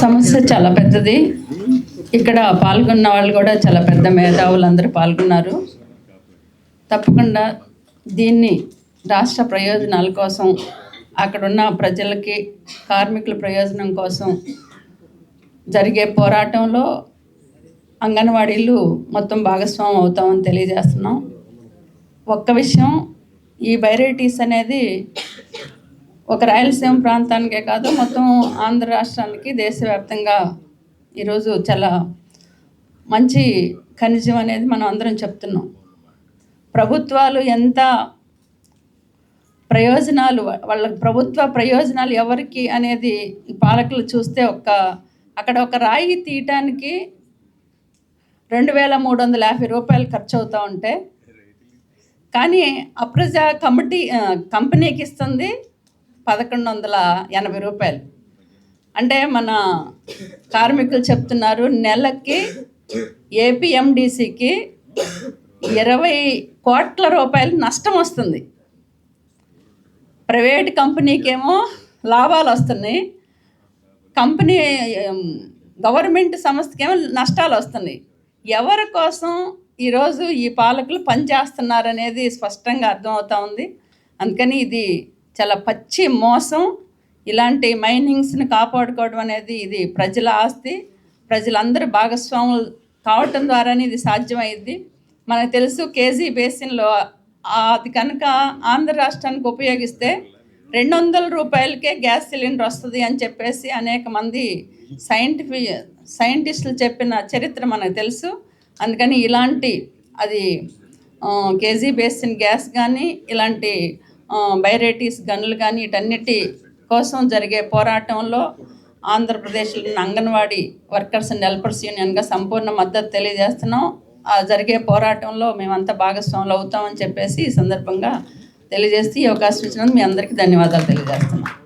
సమస్య చాలా పెద్దది. ఇక్కడ పాల్గొన్న వాళ్ళు కూడా చాలా పెద్ద మేధావులందరూ పాల్గొన్నారు. తప్పకుండా దీన్ని రాష్ట్ర ప్రయోజనాల కోసం, అక్కడున్న ప్రజలకి, కార్మికుల ప్రయోజనం కోసం జరిగే పోరాటంలో అంగన్వాడీలు మొత్తం భాగస్వామ్యం అవుతామని తెలియజేస్తున్నాం. ఒక్క విషయం, ఈ బైరైటీస్ అనేది ఒక రాయలసీమ ప్రాంతానికే కాదు, మొత్తం ఆంధ్ర రాష్ట్రానికి, దేశవ్యాప్తంగా ఈరోజు చాలా మంచి ఖనిజం అనేది మనం అందరం చెప్తున్నాం. ప్రభుత్వాలు ఎంత ప్రయోజనాలు, వాళ్ళ ప్రభుత్వ ప్రయోజనాలు ఎవరికి అనేది పాలకులు చూస్తే అక్కడ ఒక రాయి తీయటానికి 2350 రూపాయలు ఖర్చు అవుతూ ఉంటే, కానీ అప్రజా కంపెనీకి ఇస్తుంది 1180 రూపాయలు. అంటే మన కార్మికులు చెప్తున్నారు, నెలకి ఏపీఎండిసికి 20 కోట్ల రూపాయలు నష్టం వస్తుంది. ప్రైవేట్ కంపెనీకి ఏమో లాభాలు వస్తున్నాయి, గవర్నమెంట్ సంస్థకేమో నష్టాలు వస్తున్నాయి. ఎవరి కోసం ఈరోజు ఈ పాలకులు పనిచేస్తున్నారనేది స్పష్టంగా అర్థమవుతా ఉంది. అందుకని ఇది చాలా పచ్చి మోసం. ఇలాంటి మైనింగ్స్ని కాపాడుకోవడం అనేది ఇది ప్రజల ఆస్తి, ప్రజలందరూ భాగస్వాములు కావటం ద్వారానే ఇది సాధ్యమైంది. మనకు తెలుసు, కేజీ బేసిన్లో అది కనుక ఆంధ్ర రాష్ట్రానికి ఉపయోగిస్తే 200 రూపాయలకే గ్యాస్ సిలిండర్ వస్తుంది అని చెప్పేసి అనేక మంది సైంటిస్టులు చెప్పిన చరిత్ర మనకు తెలుసు. అందుకని ఇలాంటి కేజీ బేసిన్ గ్యాస్ కానీ, ఇలాంటి బైరైటీస్ గనులు కానీ, వీటన్నిటి కోసం జరిగే పోరాటంలో ఆంధ్రప్రదేశ్లోని అంగన్వాడీ వర్కర్స్ అండ్ హెల్పర్స్ యూనియన్గా సంపూర్ణ మద్దతు తెలియజేస్తున్నాం. జరిగే పోరాటంలో మేమంతా భాగస్వాములు అవుతామని చెప్పేసి ఈ సందర్భంగా తెలియజేస్తూ ఈ అవకాశం ఇచ్చినందుకు మీ అందరికీ ధన్యవాదాలు తెలియజేస్తున్నాం.